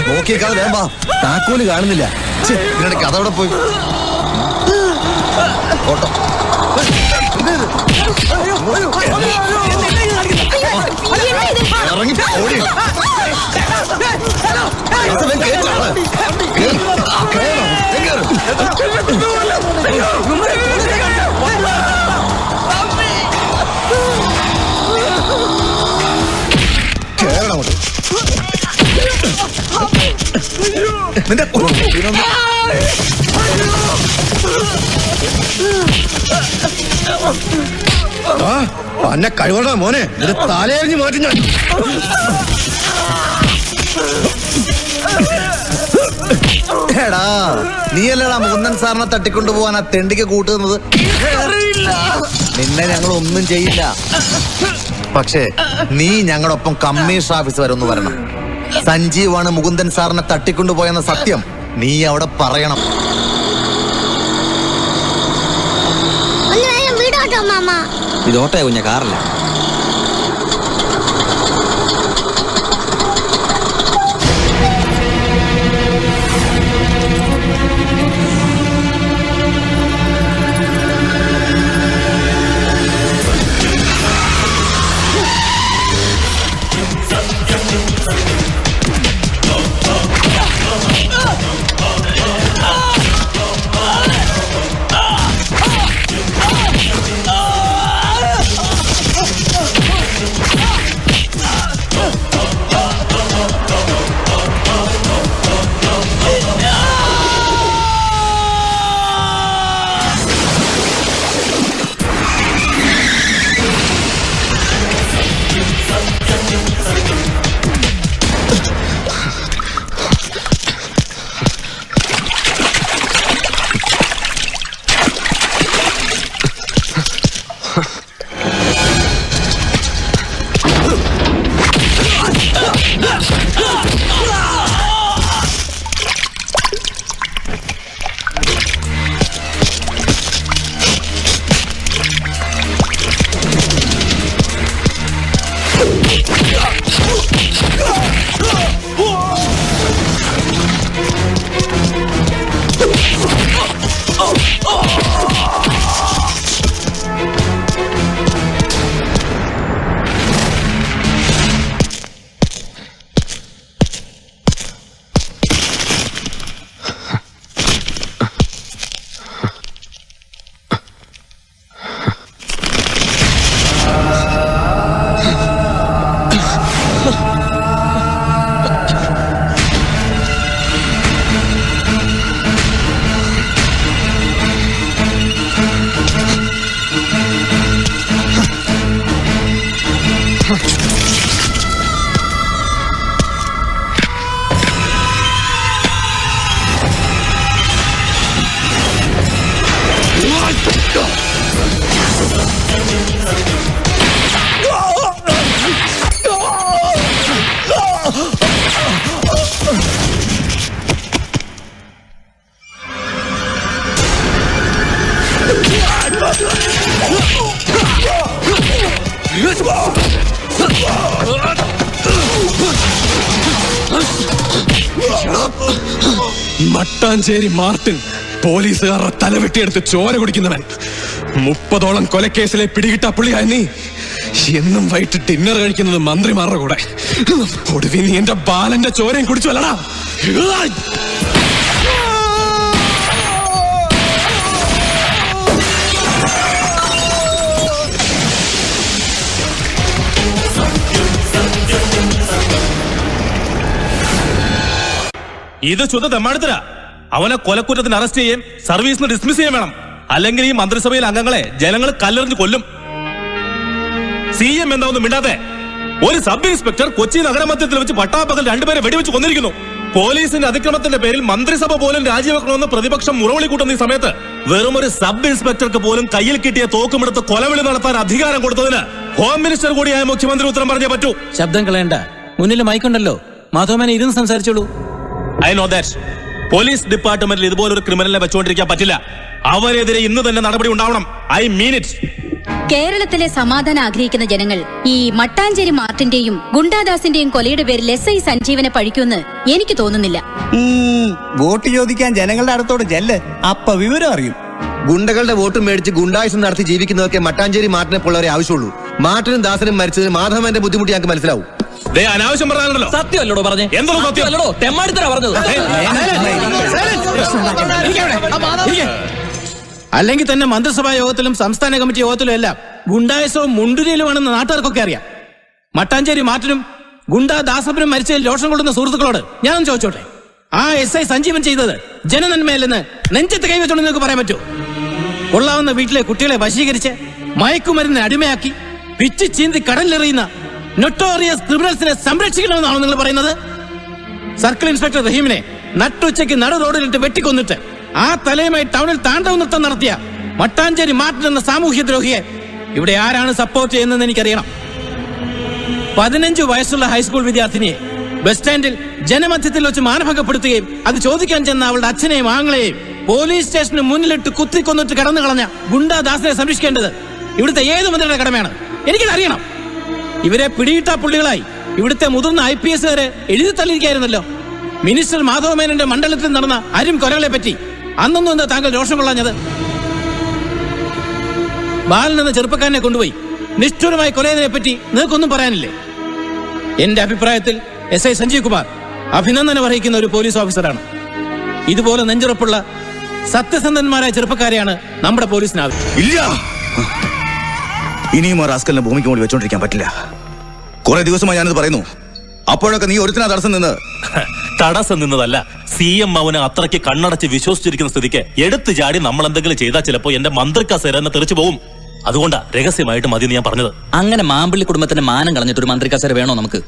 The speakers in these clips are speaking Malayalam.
നോക്കിയേക്കാതെ വേമ്പാ, താക്കോല് കാണുന്നില്ല. ഇതിനിടയ്ക്ക് അതവിടെ പോയി. ഓട്ടോ ഇറങ്ങി ഓടി. നിന്റെ അന്നെ കഴിവണ മോനെ, നിന്റെ തലയെറിഞ്ഞ് മാറ്റി ഞാൻ. എടാ നീയല്ലടാ മുകുന്ദൻ സാറിനെ തട്ടിക്കൊണ്ടുപോകാൻ ആ തെണ്ടിക്ക് കൂട്ടുന്നത്. നിന്നെ ഞങ്ങൾ ഒന്നും ചെയ്യില്ല. പക്ഷേ നീ ഞങ്ങളൊപ്പം കമ്മീഷൻ ഓഫീസ് വരെ ഒന്ന് വരണം. സഞ്ജീവാണ് മുകുന്ദൻ സാറിനെ തട്ടിക്കൊണ്ടുപോയെന്ന സത്യം നീ അവിടെ പറയണം. ഇതോട്ടെ കുഞ്ഞ കാറില്ല. മട്ടാഞ്ചേരി മാർട്ടിൻ, പോലീസുകാരുടെ തലവെട്ടിയെടുത്ത് ചോര കുടിക്കുന്നവൻ. 30ഓളം കൊലക്കേസിലെ പിടികിട്ട പുള്ളിയായ നീ എന്നും വൈകിട്ട് ഡിന്നർ കഴിക്കുന്നത് മന്ത്രിമാരുടെ കൂടെ. ഒടുവിൽ നീ എന്റെ ബാലന്റെ ചോരയും കുടിച്ചു അല്ലടാ. ഇത് ശുദ്ധ തെമ്മാടിത്തര. അവനെ കൊലക്കുറ്റത്തിന് അറസ്റ്റ് ചെയ്യാൻ സർവീസിന് ഡിസ്മിസ് ചെയ്യാൻ വേണം. അല്ലെങ്കിൽ ഈ മന്ത്രിസഭയിലെ അംഗങ്ങളെ ജനങ്ങൾ കല്ലെറിഞ്ഞ് കൊല്ലും. CM എന്താ ഒന്നും മിണ്ടാതെ? ഒരു സബ് ഇൻസ്പെക്ടർ കൊച്ചി നഗരമധ്യത്തിൽ വെച്ച് പട്ടാപ്പകൽ 2 പേരെ വെടിവെച്ച് കൊന്നിരിക്കുന്നു. പോലീസിന്റെ അതിക്രമത്തിന്റെ പേരിൽ മന്ത്രിസഭ പോലും രാജിവെക്കണമെന്ന് പ്രതിപക്ഷം മുറവിളി കൂട്ടുന്ന ഈ സമയത്ത് വെറും ഒരു സബ് ഇൻസ്പെക്ടർക്ക് പോലും കയ്യിൽ കിട്ടിയ തോക്കുമെടുത്ത് കൊലവിളി നടത്താൻ അധികാരം കൊടുത്തതിന് ഹോം മിനിസ്റ്റർ കൂടിയായ മുഖ്യമന്ത്രി ഉത്തരം പറഞ്ഞേ പറ്റൂ. ശബ്ദം കളയണ്ട, മുന്നിൽ മൈക്കുണ്ടല്ലോ, മാധവമേനെ ഇരുന്ന് സംസാരിച്ചോളൂ. I know that. പോലീസ് ഡിപ്പാർട്ട്മെന്റിൽ ഇതുപോലൊരു ക്രിമിനലിനെ വെച്ചുകൊണ്ടിരിക്കാൻ പറ്റില്ല. അവരെതിരെ ഇന്ന് തന്നെ നടപടി ഉണ്ടാവണം. I mean it. കേരളത്തിലെ സമാധാനം ആഗ്രഹിക്കുന്ന ജനങ്ങൾ ഈ മട്ടാഞ്ചേരി മാർട്ടിന്റെയും ഗുണ്ടാദാസിന്റെയും കൊലയുടെ പേരിൽ SI സഞ്ജീവനെ പഴിക്കുമെന്ന് എനിക്ക് തോന്നുന്നില്ല. വോട്ട് ചോദിക്കാൻ ജനങ്ങളുടെ അടുത്തോട് ചെല്ല്, അപ്പ വിവരം അറിയും. ഗുണ്ടകളുടെ വോട്ടും മേടിച്ച് ഗുണ്ടായുസം നടത്തി ജീവിക്കുന്നതൊക്കെ മട്ടാഞ്ചേരി മാർട്ടിനെ പോലുള്ളവരെ ആവശ്യമുള്ളൂ. മാർട്ടിനും ദാസനും മരിച്ചത് മാധവന്റെ ബുദ്ധിമുട്ട് ഞങ്ങൾക്ക് മനസ്സിലാവും. അനാവശ്യം പറഞ്ഞാണല്ലോ. സത്യമല്ലോടോ പറഞ്ഞേ? എന്താണ് സത്യം? അല്ലടോ, തെമ്മാടിത്തര പറഞ്ഞത്. അല്ലെങ്കിൽ തന്നെ മന്ത്രിസഭാ യോഗത്തിലും സംസ്ഥാന കമ്മിറ്റി യോഗത്തിലും എല്ലാം ഗുണ്ടായസവും മുണ്ടുരിയിലുമാണെന്ന് നാട്ടുകാർക്കൊക്കെ അറിയാം. മട്ടാഞ്ചേരി മാർട്ടിനും ഗുണ്ടാ ദാസപ്പനും മരിച്ചതിൽ രോഷം കൊള്ളുന്ന സുഹൃത്തുക്കളോട് ഞാനൊന്ന് ചോദിച്ചോട്ടെ, ആ SI സഞ്ജീവൻ ചെയ്തത് ജനനന്മയല്ലെന്ന് നെഞ്ചത്ത് കൈവച്ചോണ്ട് നിങ്ങൾക്ക് പറയാൻ പറ്റുമോ? കൊള്ളാവുന്ന വീട്ടിലെ കുട്ടികളെ വശീകരിച്ച് മയക്കുമരുന്നിനെ അടിമയാക്കി പിച്ച് ചീന്തി കടലിലെറിയുന്ന നൊട്ടോറിയസ് ക്രിമിനൽസിനെ സംരക്ഷിക്കണമെന്നാണോ നിങ്ങൾ പറയുന്നത്? സർക്കിൾ ഇൻസ്പെക്ടർ റഹീമിനെ നട്ടുച്ചയ്ക്ക് നട റോഡിലിട്ട് വെട്ടിക്കൊന്നിട്ട് ആ തലയുമായി ടൗണിൽ താണ്ഡവ നൃത്തം നടത്തിയ മട്ടാഞ്ചേരി മാർട്ടിൻ എന്ന സാമൂഹ്യ ദ്രോഹിയെ ഇവിടെ ആരാണ് സപ്പോർട്ട് ചെയ്യുന്നതെന്ന് എനിക്കറിയണം. 15 വയസ്സുള്ള ഹൈസ്കൂൾ വിദ്യാർത്ഥിനിയെ ബസ് സ്റ്റാൻഡിൽ ജനമധ്യത്തിൽ വെച്ച് മാനഭംഗപ്പെടുത്തുകയും അത് ചോദിക്കാൻ ചെന്ന അവളുടെ അച്ഛനെയും ആങ്ങളെയും പോലീസ് സ്റ്റേഷന് മുന്നിലിട്ട് കുത്തിക്കൊന്നിട്ട് കടന്നു കളഞ്ഞ ഗുണ്ടാദാസിനെ സംരക്ഷിക്കേണ്ടത് ഇവിടുത്തെ ഏത് മന്ത്രിയുടെ കടമയാണ്? എനിക്കതറിയണം. ഇവരെ പിടിയിട്ട പുള്ളികളായി ഇവിടുത്തെ മുതിർന്ന IPS എഴുതി തള്ളിയിരിക്കായിരുന്നല്ലോ. മിനിസ്റ്റർ മാധവമേനന്റെ മണ്ഡലത്തിൽ നടന്ന അരും കൊലകളെ പറ്റി അന്നൊന്നും എന്താ താങ്കൾ രോഷം കൊള്ളാഞ്ഞത്? ബാലൻ എന്ന ചെറുപ്പക്കാരനെ കൊണ്ടുപോയി നിഷ്ഠുരമായി കൊലയതിനെ പറ്റി നിങ്ങൾക്കൊന്നും പറയാനില്ലേ? എന്റെ അഭിപ്രായത്തിൽ SI സഞ്ജീവ് കുമാർ അഭിനന്ദനം അറിയിക്കുന്ന ഒരു പോലീസ് ഓഫീസറാണ്. ഇതുപോലെ നെഞ്ചുറപ്പുള്ള സത്യസന്ധന്മാരായ ചെറുപ്പക്കാരെയാണ് നമ്മുടെ പോലീസിന് ആവശ്യം. ഇല്ല, ഇനിയും ആ റാസ്കലിനെ ഭൂമിക്ക് മുകളിൽ വെച്ചോണ്ടിരിക്കാൻ പറ്റില്ല. കുറെ ദിവസമായി ഞാനത് പറയുന്നു. അപ്പോഴൊക്കെ നീ ഒരുത്തിനാ തടസ്സം നിന്ന്. തടസ്സം നിന്നതല്ല, CM അവനെ അത്രയ്ക്ക് കണ്ണടച്ച് വിശ്വസിച്ചിരിക്കുന്ന സ്ഥിതിക്ക് എടുത്തു ചാടി നമ്മൾ എന്തെങ്കിലും ചെയ്താൽ ചിലപ്പോ എന്റെ മന്ത്രിക്കസേര എന്നെ തെറിച്ചു പോകും. അതുകൊണ്ടാ രഹസ്യമായിട്ട് മതി ഞാൻ പറഞ്ഞത്. അങ്ങനെ മാമ്പള്ളി കുടുംബത്തിന്റെ മാനം കളഞ്ഞിട്ട് ഒരു മന്ത്രിക്കസേര വേണോ നമുക്ക്?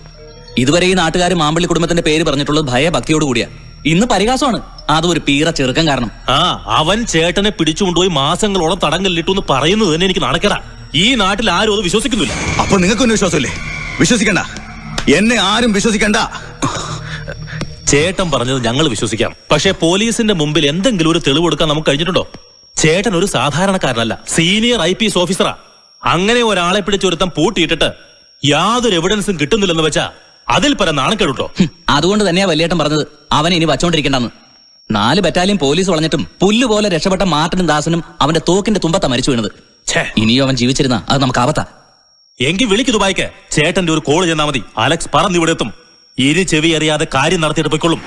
ഇതുവരെ ഈ നാട്ടുകാർ മാമ്പള്ളി കുടുംബത്തിന്റെ പേര് പറഞ്ഞിട്ടുള്ളത് ഭയഭക്തിയോട് കൂടിയാ. ഇന്ന് പരിഹാസമാണ്. അതും ഒരു പീറ ചെറുക്കം കാരണം. അവൻ ചേട്ടനെ പിടിച്ചുകൊണ്ടുപോയി മാസങ്ങളോളം തടങ്കലിട്ടു എന്ന് പറയുന്നത് തന്നെ എനിക്ക് നാണക്കേടാ. ഈ നാട്ടിൽ ആരും അത് വിശ്വസിക്കുന്നില്ല. അപ്പൊ നിങ്ങൾക്കൊന്നും വിശ്വാസമില്ലേ? വിശ്വസിക്കണ്ട, എന്നെ ആരും വിശ്വസിക്കണ്ട. ചേട്ടൻ പറഞ്ഞത് ഞങ്ങൾ വിശ്വസിക്കാം. പക്ഷേ പോലീസിന്റെ മുമ്പിൽ എന്തെങ്കിലും ഒരു തെളിവ് കൊടുക്കാൻ നമുക്ക് കഴിഞ്ഞിട്ടുണ്ടോ? ചേട്ടൻ ഒരു സാധാരണക്കാരനല്ല, സീനിയർ IPS ഓഫീസറാ. അങ്ങനെ ഒരാളെ പിടിച്ചൊരുത്തം പൂട്ടിയിട്ടിട്ട് യാതൊരു എവിഡൻസും കിട്ടുന്നില്ലെന്ന് വെച്ചാ അതിൽ പല നാണക്കേടുട്ടോ. അതുകൊണ്ട് തന്നെയാ വലിയേട്ടൻ പറഞ്ഞത് അവനെ ഇനി വച്ചോണ്ടിരിക്കണ്ടെന്ന്. 4 ബറ്റാലിയൻ പോലീസ് വളഞ്ഞിട്ടും പുല്ലുപോലെ രക്ഷപ്പെട്ട മാർട്ടിനും ദാസനും അവന്റെ തോക്കിന്റെ തുമ്പത്താ മരിച്ചു വീണത്. ഇനിയോ അവൻ ജീവിച്ചിരുന്ന അത് നമുക്ക് ആപത്താ. എങ്കിൽ വിളിക്കു ദുബായിക്ക്. ചേട്ടന്റെ ഒരു കോള് ചെന്നാ മതി, അലക്സ് പറന്നിവിടെ എത്തും. ഇനി ചെവി അറിയാതെ കാര്യം നടത്തിയിട്ട് പോയിക്കൊള്ളും.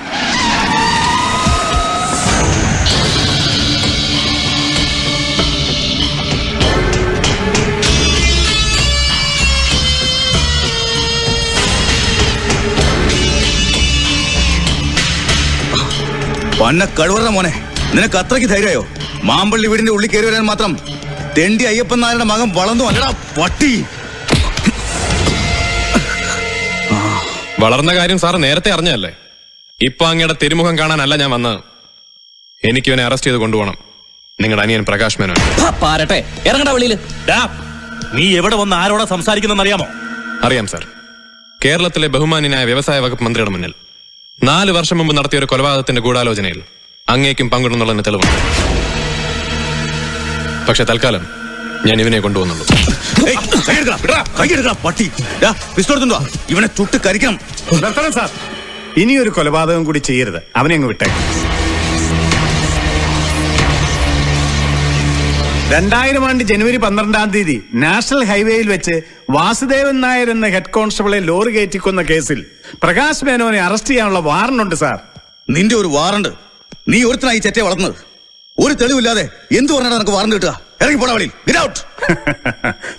പന്ന കഴിവറ മോനെ, നിനക്ക് അത്രയ്ക്ക് ധൈര്യമായോ? മാമ്പള്ളി വീടിന്റെ ഉള്ളിൽ കയറി വരാൻ മാത്രം തെണ്ടി അയ്യപ്പൻ നായരുടെ മകൻ വളർന്നു അല്ലടാ പട്ടി. വളർന്ന കാര്യം സാറ് നേരത്തെ അറിഞ്ഞല്ലേ? ഇപ്പൊ അങ്ങയുടെ തിരുമുഖം കാണാനല്ല ഞാൻ വന്നത്. എനിക്ക് ഇവനെ അറസ്റ്റ് ചെയ്ത് കൊണ്ടുപോകണം. നിങ്ങളുടെ അനിയൻ പ്രകാശ് മേനോൻ. പാരട്ടെ, ഇറങ്ങടാ വെളിയില്. നീ എവിടെ വന്ന് ആരോടാ സംസാരിക്കുന്നെന്ന് അറിയാമോ? അറിയാം സാർ. കേരളത്തിലെ ബഹുമാന്യനായ വ്യവസായ വകുപ്പ് മന്ത്രിയുടെ മുന്നിൽ 4 വർഷം മുമ്പ് നടത്തിയ ഒരു കൊലപാതകത്തിന്റെ ഗൂഢാലോചനയിൽ അങ്ങേക്കും പങ്കിടുന്നുള്ളതിന് തെളിവുണ്ട്. പക്ഷെ തൽക്കാലം ഞാൻ ഇവനെ കൊണ്ടുവന്നുള്ളൂ. പട്ടി പിസ്റ്റോടുത്തുണ്ടോ? ഇവനെ ചുട്ട് കരിക്കണം. നിർത്തണം സാർ, ഇനിയൊരു കൊലപാതകം കൂടി ചെയ്യരുത്. അവനെ അങ്ങ് വിട്ടേക്ക്. 2000 ജനുവരി 12 നാഷണൽ ഹൈവേയിൽ വെച്ച് വാസുദേവൻ നായർ എന്ന ഹെഡ് കോൺസ്റ്റബിളെ ലോറി കയറ്റിക്കൊന്ന കേസിൽ പ്രകാശ് മേനോനെ അറസ്റ്റ് ചെയ്യാനുള്ള വാറണ്ടുണ്ട് സാർ. നിന്റെ ഒരു വാറണ്ട്? നീ ഒരുത്തനായി ചെറ്റയെ വളർന്നത്. ഒരു തെളിവില്ലാതെ എന്ത് പറഞ്ഞാൽ നിനക്ക് വാറണ്ട് കിട്ടുക? ഇറങ്ങി പോടാ വെളിയിൽ. Get out.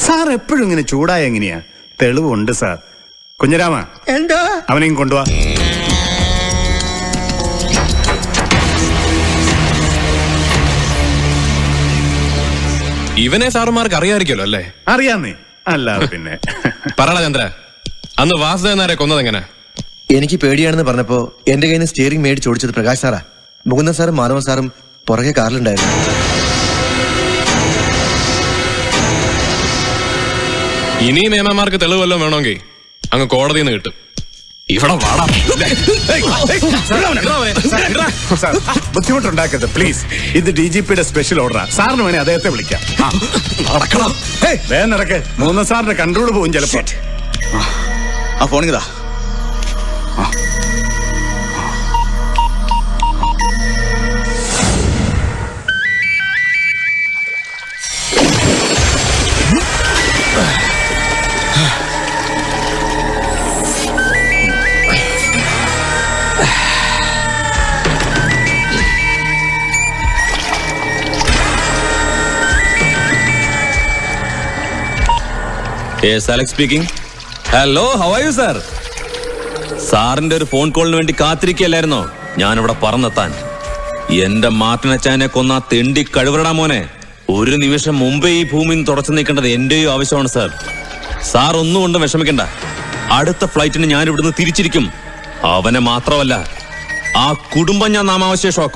സാർ എപ്പോഴും ഇങ്ങനെ ചൂടായ എങ്ങനെയാ? തെളിവുണ്ട് സാർ. കുഞ്ഞരാമ, എന്താ അവനെയും കൊണ്ടുവാ. ഇവനെ സാറുമാർക്ക് അറിയാമായിരിക്കുമല്ലോ അല്ലേ? അറിയാന്നേ, അല്ലാതെ പിന്നെ. പറയണ ചന്ദ്ര, അന്ന് വാസുദേവൻ നായരെ കൊന്നതെങ്ങനെ? എനിക്ക് പേടിയാണെന്ന് പറഞ്ഞപ്പോ എന്റെ കയ്യിൽ നിന്ന് സ്റ്റിയറിംഗ് മേടിച്ച് ഓടിച്ചത് പ്രകാശ് സാറാ. മുകുന്ദൻ സാറും മാധവൻ സാറും പുറകെ കാറിലുണ്ടായിരുന്നു. ഇനി നിയമമാർക്ക് തെളിവ് വല്ലതും വേണമെങ്കിൽ അങ്ങ് കോടതിയിൽ നിന്ന് കിട്ടും. ഇവിടെ വാടാ. സാർ, ബുദ്ധിമുട്ടുണ്ടാക്കരുത് പ്ലീസ്. ഇത് DGPയുടെ സ്പെഷ്യൽ ഓർഡറാ. സാറിന് വേണേ അദ്ദേഹത്തെ വിളിക്കാം. നടക്കണം. വേഗം നടക്ക്. 3 സാറിന്റെ കൺട്രോൾ പോകും ചിലപ്പോ. ആ ഫോണിങ്ങതാ. Yes, Alex speaking. Hello, how are you, sir? സാറിന്റെ ഒരു ഫോൺ കോളിന് വേണ്ടി കാത്തിരിക്കുകയല്ലായിരുന്നോ ഞാനിവിടെ പറന്നെത്താൻ? എന്റെ മാർട്ടിനച്ചാനെ കൊന്ന തെണ്ടി കഴിവറടാ മോനെ. ഒരു നിമിഷം മുമ്പേ ഈ ഭൂമിയിൽ നിന്ന് തുടച്ചു നീക്കേണ്ടത് എന്റെയും ആവശ്യമാണ് സാർ. സാർ ഒന്നും കൊണ്ടും വിഷമിക്കണ്ട. അടുത്ത ഫ്ലൈറ്റിന് ഞാൻ ഇവിടുന്ന് തിരിച്ചിരിക്കും. അവനെ മാത്രമല്ല, ആ കുടുംബം ഞാൻ നാമാവശേഷമാക്കും.